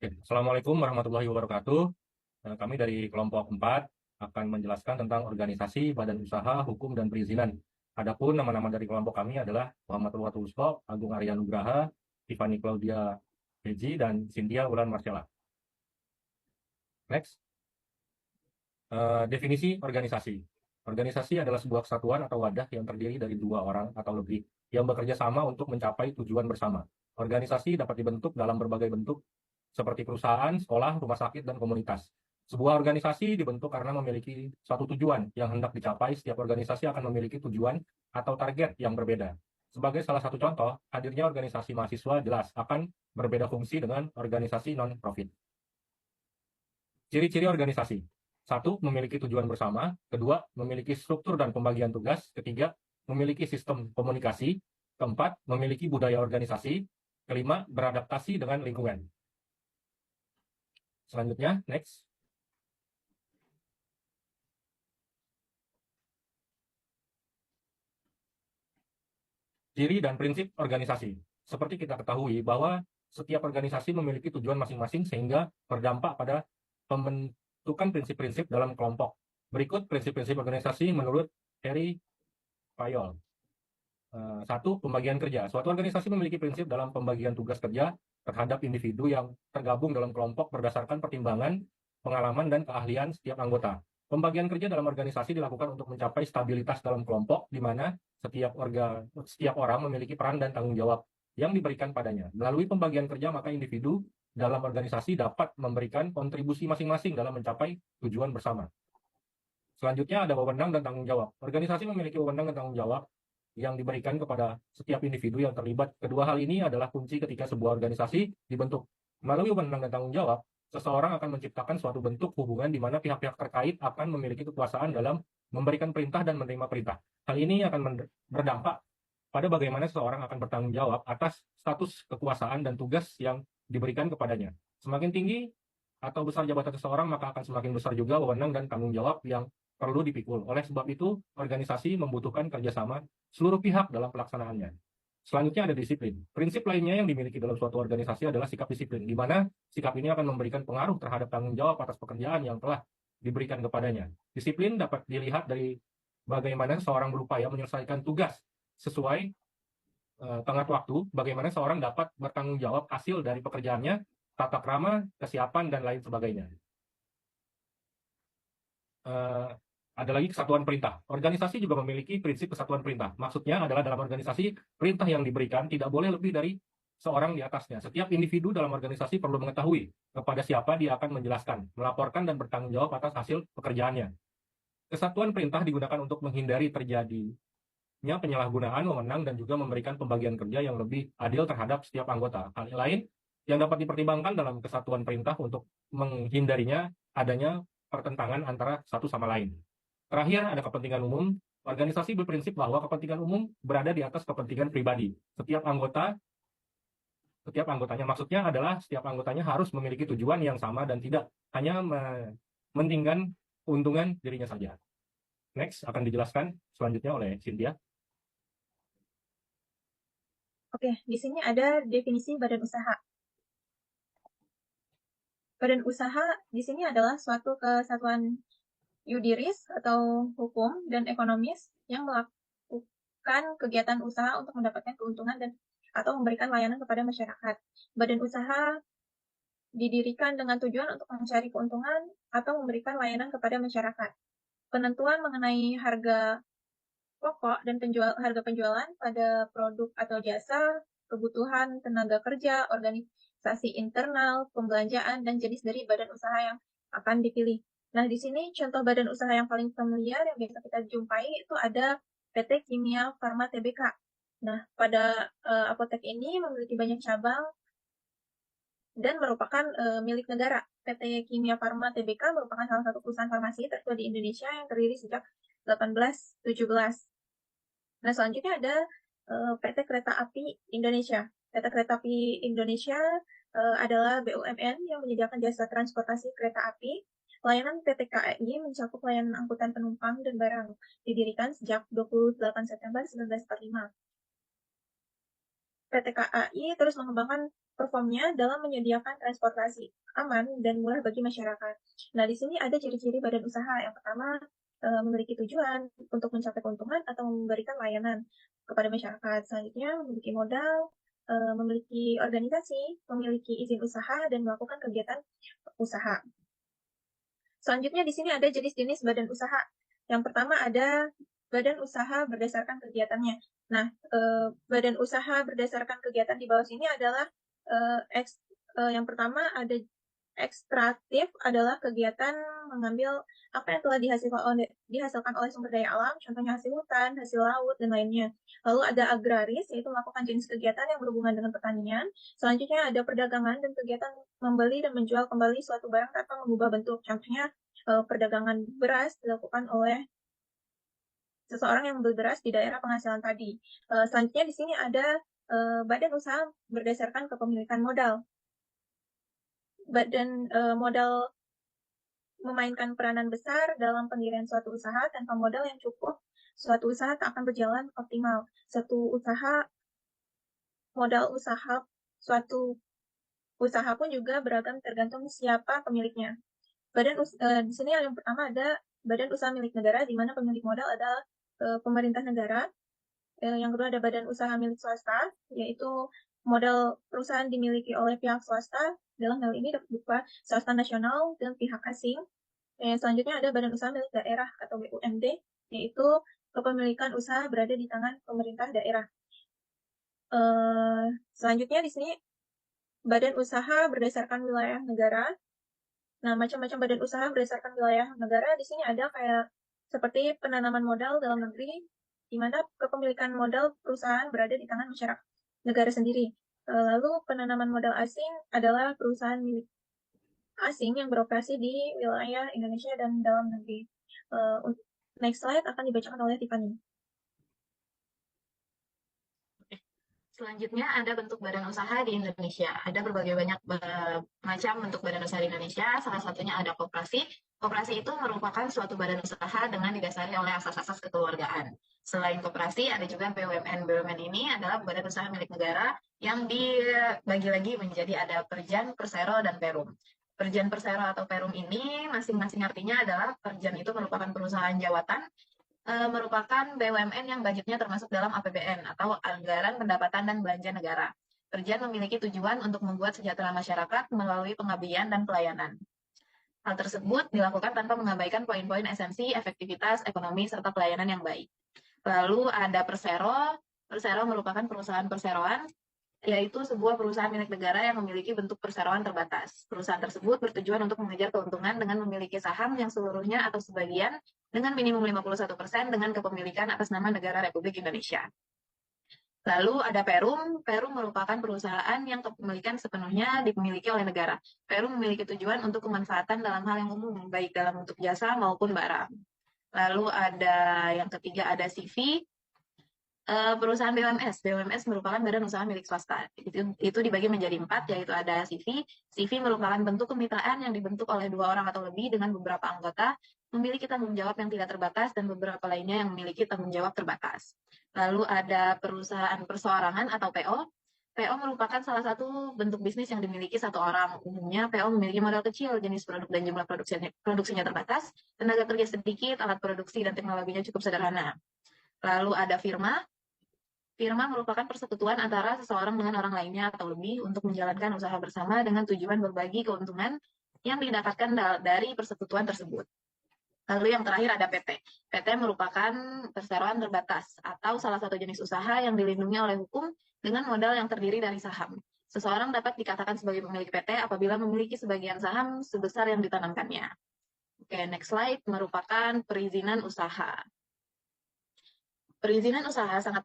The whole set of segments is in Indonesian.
Assalamualaikum warahmatullahi wabarakatuh. Kami dari kelompok 4 akan menjelaskan tentang organisasi, badan usaha, hukum, dan perizinan. Adapun nama-nama dari kelompok kami adalah Muhammad Ulwatul Agung Arya Nugraha, Tiffany Claudia Heji, dan Cynthia Wulan Marcella. Next. Definisi organisasi. Organisasi adalah sebuah kesatuan atau wadah yang terdiri dari dua orang atau lebih yang bekerja sama untuk mencapai tujuan bersama. Organisasi dapat dibentuk dalam berbagai bentuk seperti perusahaan, sekolah, rumah sakit, dan komunitas. Sebuah organisasi dibentuk karena memiliki suatu tujuan yang hendak dicapai. Setiap organisasi akan memiliki tujuan atau target yang berbeda. Sebagai salah satu contoh, hadirnya organisasi mahasiswa jelas akan berbeda fungsi dengan organisasi non-profit. Ciri-ciri organisasi. 1. Memiliki tujuan bersama. 2. Memiliki struktur dan pembagian tugas. 3. Memiliki sistem komunikasi. 4. Memiliki budaya organisasi. 5. Beradaptasi dengan lingkungan. Selanjutnya, next. Ciri dan prinsip organisasi. Seperti kita ketahui bahwa setiap organisasi memiliki tujuan masing-masing sehingga berdampak pada pembentukan prinsip-prinsip dalam kelompok. Berikut prinsip-prinsip organisasi menurut Harry Fayol. 1. Pembagian kerja. Suatu organisasi memiliki prinsip dalam pembagian tugas kerja terhadap individu yang tergabung dalam kelompok berdasarkan pertimbangan, pengalaman, dan keahlian setiap anggota. Pembagian kerja dalam organisasi dilakukan untuk mencapai stabilitas dalam kelompok, di mana setiap orang memiliki peran dan tanggung jawab yang diberikan padanya. Melalui pembagian kerja, maka individu dalam organisasi dapat memberikan kontribusi masing-masing dalam mencapai tujuan bersama. Selanjutnya ada wewenang dan tanggung jawab. Organisasi memiliki wewenang dan tanggung jawab yang diberikan kepada setiap individu yang terlibat. Kedua hal ini adalah kunci ketika sebuah organisasi dibentuk. Melalui wewenang dan tanggung jawab, seseorang akan menciptakan suatu bentuk hubungan di mana pihak-pihak terkait akan memiliki kekuasaan dalam memberikan perintah dan menerima perintah. Hal ini akan berdampak pada bagaimana seseorang akan bertanggung jawab atas status kekuasaan dan tugas yang diberikan kepadanya. Semakin tinggi atau besar jabatan seseorang, maka akan semakin besar juga wewenang dan tanggung jawab yang perlu dipikul. Oleh sebab itu, organisasi membutuhkan kerjasama seluruh pihak dalam pelaksanaannya. Selanjutnya ada disiplin. Prinsip lainnya yang dimiliki dalam suatu organisasi adalah sikap disiplin, di mana sikap ini akan memberikan pengaruh terhadap tanggung jawab atas pekerjaan yang telah diberikan kepadanya. Disiplin dapat dilihat dari bagaimana seorang berupaya menyelesaikan tugas sesuai tenggat waktu, bagaimana seorang dapat bertanggung jawab hasil dari pekerjaannya, tata krama, kesiapan, dan lain sebagainya. Ada lagi kesatuan perintah. Organisasi juga memiliki prinsip kesatuan perintah. Maksudnya adalah dalam organisasi, perintah yang diberikan tidak boleh lebih dari seorang di atasnya. Setiap individu dalam organisasi perlu mengetahui kepada siapa dia akan menjelaskan, melaporkan, dan bertanggung jawab atas hasil pekerjaannya. Kesatuan perintah digunakan untuk menghindari terjadinya penyalahgunaan wewenang dan juga memberikan pembagian kerja yang lebih adil terhadap setiap anggota. Hal lain yang dapat dipertimbangkan dalam kesatuan perintah untuk menghindarinya adanya pertentangan antara satu sama lain. Terakhir, ada kepentingan umum. Organisasi berprinsip bahwa kepentingan umum berada di atas kepentingan pribadi. Setiap anggotanya, maksudnya adalah setiap anggotanya harus memiliki tujuan yang sama dan tidak hanya mementingkan keuntungan dirinya saja. Next, akan dijelaskan selanjutnya oleh Cynthia. Oke, di sini ada definisi badan usaha. Badan usaha di sini adalah suatu kesatuan yudiris atau hukum dan ekonomis yang melakukan kegiatan usaha untuk mendapatkan keuntungan dan atau memberikan layanan kepada masyarakat. Badan usaha didirikan dengan tujuan untuk mencari keuntungan atau memberikan layanan kepada masyarakat. Penentuan mengenai harga pokok dan harga penjualan pada produk atau jasa, kebutuhan tenaga kerja, organisasi internal, pembelanjaan, dan jenis dari badan usaha yang akan dipilih. Nah, di sini contoh badan usaha yang paling familiar yang biasa kita jumpai itu ada PT Kimia Farma Tbk. Nah, pada apotek ini memiliki banyak cabang dan merupakan milik negara. PT Kimia Farma Tbk merupakan salah satu perusahaan farmasi tertua di Indonesia yang terdiri sejak 1817. Nah, selanjutnya ada PT Kereta Api Indonesia. PT Kereta Api Indonesia adalah BUMN yang menyediakan jasa transportasi kereta api. Layanan PT KAI mencakup layanan angkutan penumpang dan barang, didirikan sejak 28 September 1945. PT KAI terus mengembangkan performnya dalam menyediakan transportasi aman dan murah bagi masyarakat. Nah, di sini ada ciri-ciri badan usaha. Yang pertama, memiliki tujuan untuk mencapai keuntungan atau memberikan layanan kepada masyarakat. Selanjutnya, memiliki modal, memiliki organisasi, memiliki izin usaha, dan melakukan kegiatan usaha. Selanjutnya di sini ada jenis-jenis badan usaha. Yang pertama ada badan usaha berdasarkan kegiatannya. Nah, badan usaha berdasarkan kegiatan di bawah sini adalah yang pertama ada ekstraktif adalah kegiatan mengambil apa yang telah dihasilkan oleh sumber daya alam, contohnya hasil hutan, hasil laut, dan lainnya. Lalu ada agraris, yaitu melakukan jenis kegiatan yang berhubungan dengan pertanian. Selanjutnya ada perdagangan dan kegiatan membeli dan menjual kembali suatu barang tanpa mengubah bentuk. Contohnya perdagangan beras dilakukan oleh seseorang yang membeli beras di daerah penghasilan tadi. Selanjutnya di sini ada badan usaha berdasarkan kepemilikan modal. Badan modal memainkan peranan besar dalam pendirian suatu usaha. Tanpa modal yang cukup, suatu usaha tak akan berjalan optimal. Modal usaha suatu usaha pun juga beragam tergantung siapa pemiliknya. Di sini yang pertama ada badan usaha milik negara, di mana pemilik modal adalah pemerintah negara. Yang kedua ada badan usaha milik swasta, yaitu modal perusahaan dimiliki oleh pihak swasta, dalam hal ini berupa swasta nasional dan pihak asing. Selanjutnya ada badan usaha milik daerah atau BUMD, yaitu kepemilikan usaha berada di tangan pemerintah daerah. Selanjutnya di sini badan usaha berdasarkan wilayah negara. Nah, macam-macam badan usaha berdasarkan wilayah negara di sini ada kayak seperti penanaman modal dalam negeri, di mana kepemilikan modal perusahaan berada di tangan masyarakat negara sendiri. Lalu penanaman modal asing adalah perusahaan milik asing yang beroperasi di wilayah Indonesia dan dalam negeri. Next slide akan dibacakan oleh Tiffany. Selanjutnya ada bentuk badan usaha di Indonesia. Ada berbagai banyak macam bentuk badan usaha di Indonesia. Salah satunya ada koperasi. Koperasi itu merupakan suatu badan usaha dengan didasari oleh asas-asas kekeluargaan. Selain koperasi, ada juga BUMN. BUMN ini adalah badan usaha milik negara yang dibagi lagi menjadi ada Perjan, Persero, dan Perum. Perjan, Persero, atau Perum ini masing-masing artinya adalah Perjan itu merupakan perusahaan jawatan, merupakan BUMN yang budgetnya termasuk dalam APBN atau Anggaran Pendapatan dan Belanja Negara. Perjan memiliki tujuan untuk membuat sejahtera masyarakat melalui pengabdian dan pelayanan. Hal tersebut dilakukan tanpa mengabaikan poin-poin esensi, efektivitas, ekonomi, serta pelayanan yang baik. Lalu ada Persero. Persero merupakan perusahaan perseroan, yaitu sebuah perusahaan milik negara yang memiliki bentuk perseroan terbatas. Perusahaan tersebut bertujuan untuk mengejar keuntungan dengan memiliki saham yang seluruhnya atau sebagian dengan minimum 51% dengan kepemilikan atas nama negara Republik Indonesia. Lalu ada Perum. Perum merupakan perusahaan yang kepemilikan sepenuhnya dimiliki oleh negara. Perum memiliki tujuan untuk kemanfaatan dalam hal yang umum, baik dalam bentuk jasa maupun barang. Lalu ada yang ketiga ada CV. Perusahaan BUMS. BUMS merupakan badan usaha milik swasta. Itu dibagi menjadi 4, yaitu ada CV. CV merupakan bentuk kemitraan yang dibentuk oleh 2 orang atau lebih dengan beberapa anggota, memiliki tanggung jawab yang tidak terbatas, dan beberapa lainnya yang memiliki tanggung jawab terbatas. Lalu ada perusahaan perseorangan atau PO. PO merupakan salah satu bentuk bisnis yang dimiliki satu orang. Umumnya PO memiliki modal kecil, jenis produk dan jumlah produksinya terbatas, tenaga kerja sedikit, alat produksi dan teknologinya cukup sederhana. Lalu ada firma. Firma merupakan persekutuan antara seseorang dengan orang lainnya atau lebih untuk menjalankan usaha bersama dengan tujuan berbagi keuntungan yang didapatkan dari persekutuan tersebut. Lalu yang terakhir ada PT. PT merupakan perseroan terbatas atau salah satu jenis usaha yang dilindungi oleh hukum dengan modal yang terdiri dari saham. Seseorang dapat dikatakan sebagai pemilik PT apabila memiliki sebagian saham sebesar yang ditanamkannya. Oke, next slide merupakan perizinan usaha. Perizinan usaha sangat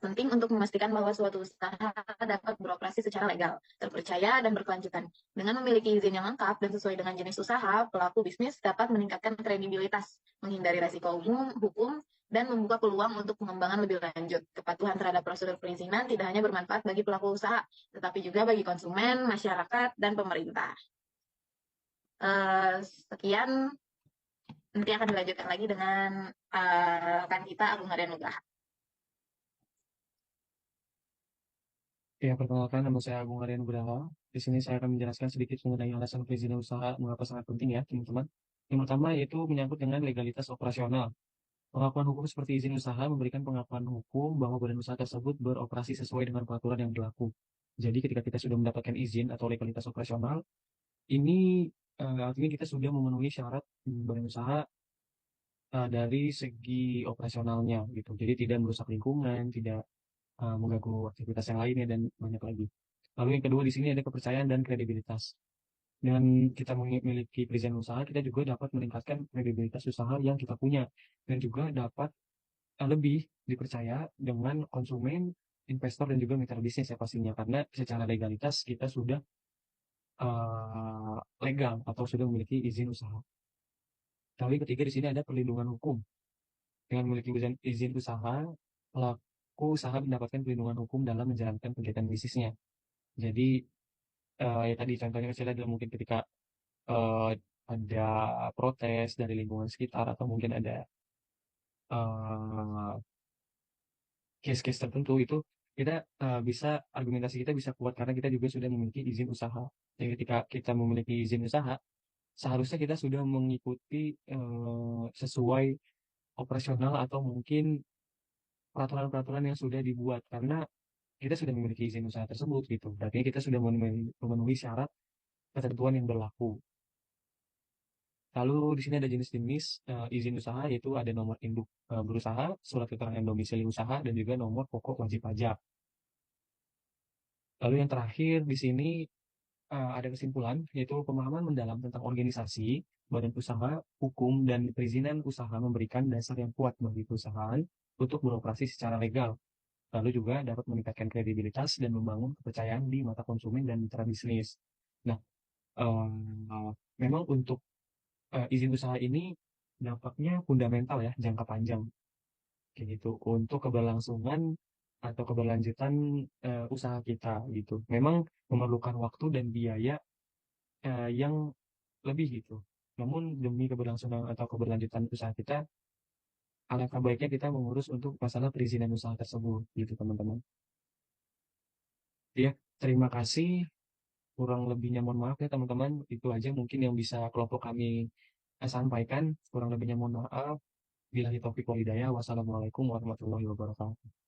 penting untuk memastikan bahwa suatu usaha dapat beroperasi secara legal, terpercaya, dan berkelanjutan. Dengan memiliki izin yang lengkap dan sesuai dengan jenis usaha, pelaku bisnis dapat meningkatkan kredibilitas, menghindari risiko hukum, dan membuka peluang untuk pengembangan lebih lanjut. Kepatuhan terhadap prosedur perizinan tidak hanya bermanfaat bagi pelaku usaha, tetapi juga bagi konsumen, masyarakat, dan pemerintah. Sekian. Nanti akan dilanjutkan lagi dengan rekan kita Agung Arya Nugraha. Ya, perkenalkan nama saya Agung Arya Nugraha. Di sini saya akan menjelaskan sedikit mengenai alasan perizinan usaha mengapa sangat penting ya, teman-teman. Yang pertama yaitu menyangkut dengan legalitas operasional. Pengakuan hukum seperti izin usaha memberikan pengakuan hukum bahwa badan usaha tersebut beroperasi sesuai dengan peraturan yang berlaku. Jadi ketika kita sudah mendapatkan izin atau legalitas operasional, ini artinya kita sudah memenuhi syarat badan usaha dari segi operasionalnya gitu. Jadi tidak merusak lingkungan, tidak mengganggu aktivitas yang lainnya dan banyak lagi. Lalu yang kedua di sini ada kepercayaan dan kredibilitas. Dengan kita memiliki perizinan usaha, kita juga dapat meningkatkan kredibilitas usaha yang kita punya dan juga dapat lebih dipercaya dengan konsumen, investor dan juga mitra bisnis ya pastinya karena secara legalitas kita sudah legal atau sudah memiliki izin usaha. Lalu yang ketiga di sini ada perlindungan hukum. Dengan memiliki izin usaha, pelaku usaha mendapatkan perlindungan hukum dalam menjalankan kegiatan bisnisnya. Jadi ya tadi contohnya kecil adalah mungkin ketika eh, ada protes dari lingkungan sekitar atau mungkin ada eh, case-case tertentu itu kita bisa argumentasi kita bisa kuat karena kita juga sudah memiliki izin usaha. Jadi ketika kita memiliki izin usaha, seharusnya kita sudah mengikuti sesuai operasional atau mungkin peraturan-peraturan yang sudah dibuat karena kita sudah memiliki izin usaha tersebut gitu. Berarti kita sudah memenuhi syarat ketentuan yang berlaku. Lalu di sini ada jenis-jenis izin usaha yaitu ada nomor induk berusaha, surat keterangan domisili usaha, dan juga nomor pokok wajib pajak. Lalu yang terakhir di sini ada kesimpulan yaitu pemahaman mendalam tentang organisasi, badan usaha, hukum, dan perizinan usaha memberikan dasar yang kuat bagi perusahaan untuk beroperasi secara legal. Lalu juga dapat meningkatkan kredibilitas dan membangun kepercayaan di mata konsumen dan mitra bisnis. Nah, memang untuk izin usaha ini dampaknya fundamental ya, jangka panjang kayak gitu untuk keberlangsungan atau keberlanjutan usaha kita gitu. Memang memerlukan waktu dan biaya yang lebih gitu. Namun demi keberlangsungan atau keberlanjutan usaha kita, alangkah baiknya kita mengurus untuk masalah perizinan usaha tersebut gitu teman-teman. Ya, terima kasih. Kurang lebihnya mohon maaf ya teman-teman. Itu aja mungkin yang bisa kelompok kami sampaikan. Kurang lebihnya mohon maaf. Billahi taufiq wal hidayah. Wassalamualaikum warahmatullahi wabarakatuh.